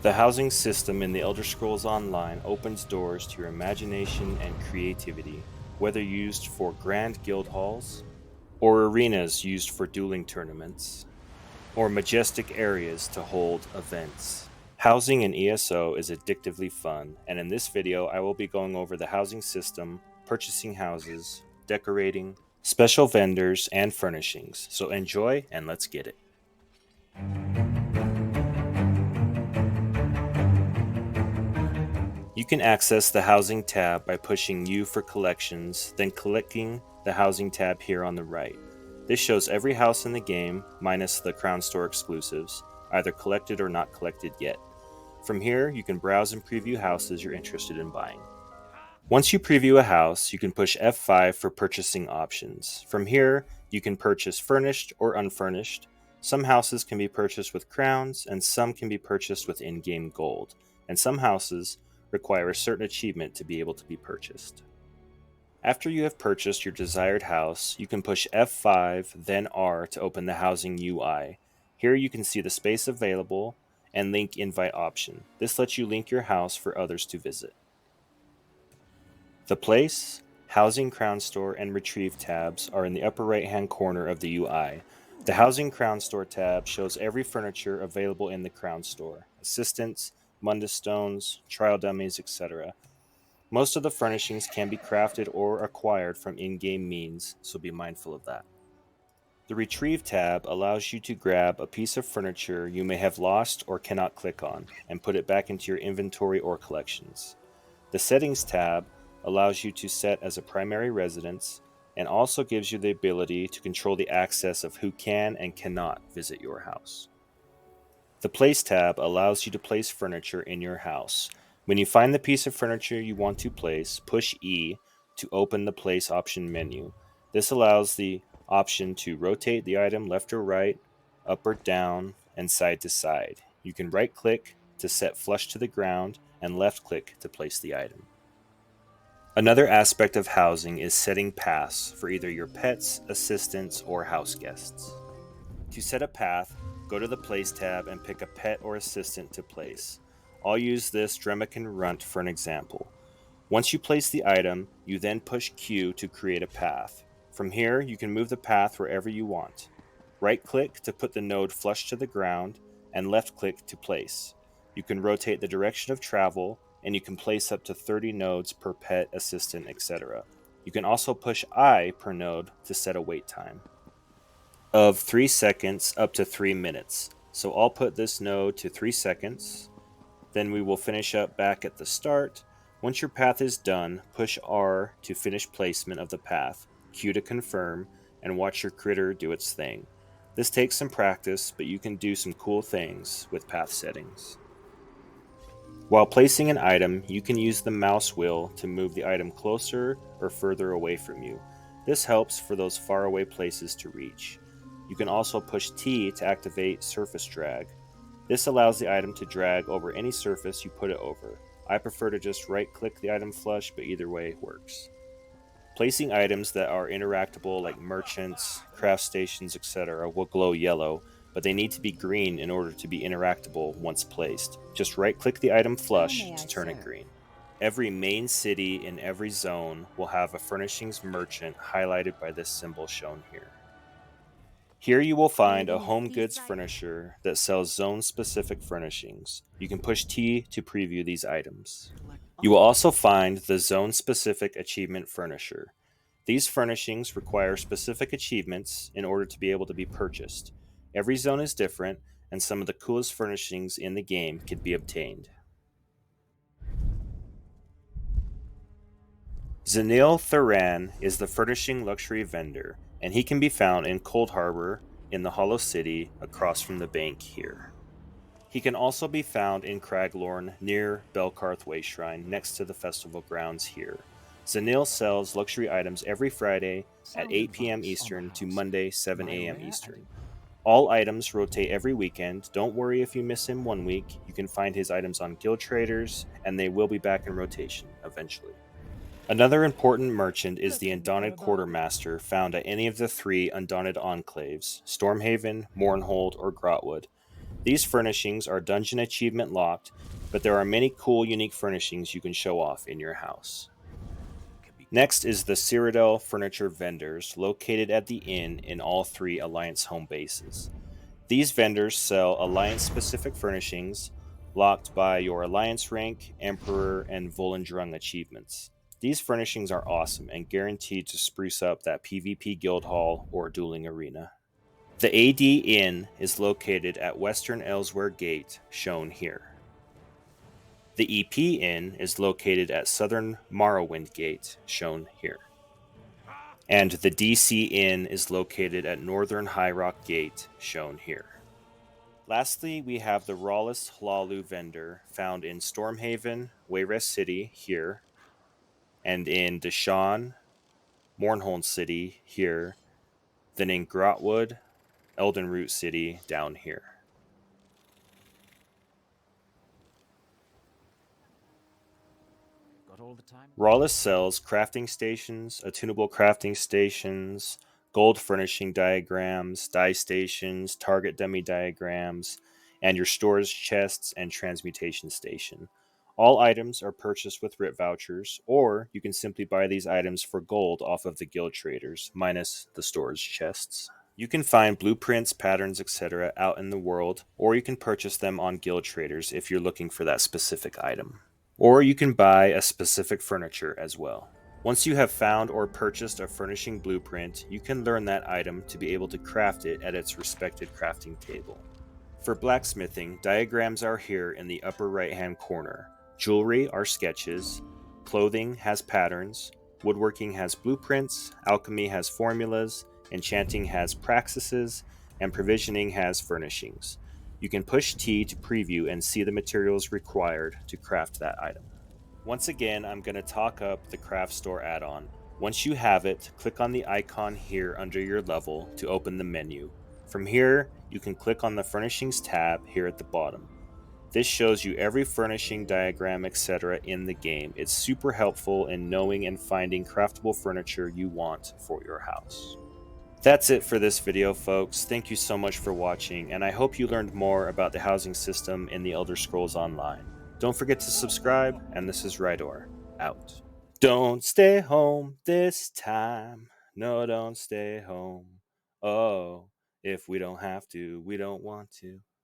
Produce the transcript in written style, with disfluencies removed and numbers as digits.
The housing system in the Elder Scrolls Online opens doors to your imagination and creativity, whether used for grand guild halls, or arenas used for dueling tournaments, or majestic areas to hold events. Housing in ESO is addictively fun, and in this video I will be going over the housing system, purchasing houses, decorating, special vendors, and furnishings. So enjoy and let's get it. You can access the Housing tab by pushing U for collections, then clicking the Housing tab here on the right. This shows every house in the game, minus the Crown Store exclusives, either collected or not collected yet. From here, you can browse and preview houses you're interested in buying. Once you preview a house, you can push F5 for purchasing options. From here, you can purchase furnished or unfurnished. Some houses can be purchased with crowns, and some can be purchased with in-game gold, and some houses require a certain achievement to be able to be purchased. After you have purchased your desired house, you can push F5, then R to open the housing UI. Here you can see the space available and link invite option. This lets you link your house for others to visit. The Place, Housing Crown Store, and Retrieve tabs are in the upper right hand corner of the UI. The Housing Crown Store tab shows every furniture available in the Crown Store, assistants, Mundus stones, trial dummies, etc. Most of the furnishings can be crafted or acquired from in-game means, so be mindful of that. The Retrieve tab allows you to grab a piece of furniture you may have lost or cannot click on, and put it back into your inventory or collections. The Settings tab allows you to set as a primary residence, and also gives you the ability to control the access of who can and cannot visit your house. The Place tab allows you to place furniture in your house. When you find the piece of furniture you want to place, push E to open the Place option menu. This allows the option to rotate the item left or right, up or down, and side to side. You can right-click to set flush to the ground, and left-click to place the item. Another aspect of housing is setting paths for either your pets, assistants, or house guests. To set a path, go to the Place tab and pick a pet or assistant to place. I'll use this Dremican Runt for an example. Once you place the item, you then push Q to create a path. From here, you can move the path wherever you want. Right-click to put the node flush to the ground, and left-click to place. You can rotate the direction of travel, and you can place up to 30 nodes per pet, assistant, etc. You can also push I per node to set a wait time of 3 seconds up to 3 minutes. So I'll put this node to 3 seconds. Then we will finish up back at the start. Once your path is done, push R to finish placement of the path, Q to confirm, and watch your critter do its thing. This takes some practice, but you can do some cool things with path settings. While placing an item, you can use the mouse wheel to move the item closer or further away from you. This helps for those faraway places to reach. You can also push T to activate surface drag. This allows the item to drag over any surface you put it over. I prefer to just right-click the item flush, but either way works. Placing items that are interactable like merchants, craft stations, etc. will glow yellow, but they need to be green in order to be interactable once placed. Just right-click the item flush to turn it green. Every main city in every zone will have a Furnishings merchant highlighted by this symbol shown here. Here you will find a home goods furnisher that sells zone-specific furnishings. You can push T to preview these items. You will also find the zone-specific achievement furnisher. These furnishings require specific achievements in order to be able to be purchased. Every zone is different, and some of the coolest furnishings in the game can be obtained. Zenail Thuran is the furnishing luxury vendor, and he can be found in Cold Harbor in the Hollow City across from the bank here. He can also be found in Craglorn near Belkarth Way Shrine next to the festival grounds here. Zenail sells luxury items every Friday at 8 p.m. Eastern to Monday 7 a.m. Eastern. All items rotate every weekend. Don't worry if you miss him one week. You can find his items on Guild Traders, and they will be back in rotation eventually. Another important merchant is the Undone Quartermaster, found at any of the 3 Undaunted Enclaves, Stormhaven, Mournhold, or Grotwood. These furnishings are dungeon achievement locked, but there are many cool, unique furnishings you can show off in your house. Next is the Cyrodol furniture vendors, located at the inn in all 3 Alliance home bases. These vendors sell Alliance-specific furnishings, locked by your Alliance rank, Emperor, and Volendrung achievements. These furnishings are awesome and guaranteed to spruce up that PvP guild hall or dueling arena. The AD Inn is located at Western Elsewhere Gate, shown here. The EP Inn is located at Southern Morrowind Gate, shown here. And the DC Inn is located at Northern High Rock Gate, shown here. Lastly, we have the Rawless Lalu vendor, found in Stormhaven, Wayrest City, here, and in Deshawn, Mournholm City, here, then in Grotwood, Eldenroot City, down here. Rawless sells crafting stations, attunable crafting stations, gold furnishing diagrams, die stations, target dummy diagrams, and your storage chests and transmutation station. All items are purchased with RIP vouchers, or you can simply buy these items for gold off of the guild traders, minus the storage chests. You can find blueprints, patterns, etc. out in the world, or you can purchase them on guild traders if you're looking for that specific item. Or you can buy a specific furniture as well. Once you have found or purchased a furnishing blueprint, you can learn that item to be able to craft it at its respected crafting table. For blacksmithing, diagrams are here in the upper right hand corner. Jewelry are sketches, clothing has patterns, woodworking has blueprints, alchemy has formulas, enchanting has praxises, and provisioning has furnishings. You can push T to preview and see the materials required to craft that item. Once again, I'm going to talk up the craft store add-on. Once you have it, click on the icon here under your level to open the menu. From here, you can click on the Furnishings tab here at the bottom. This shows you every furnishing diagram, etc. in the game. It's super helpful in knowing and finding craftable furniture you want for your house. That's it for this video, folks. Thank you so much for watching, and I hope you learned more about the housing system in the Elder Scrolls Online. Don't forget to subscribe, and this is Rydor, out. Don't stay home this time. No, don't stay home. Oh, if we don't have to, we don't want to.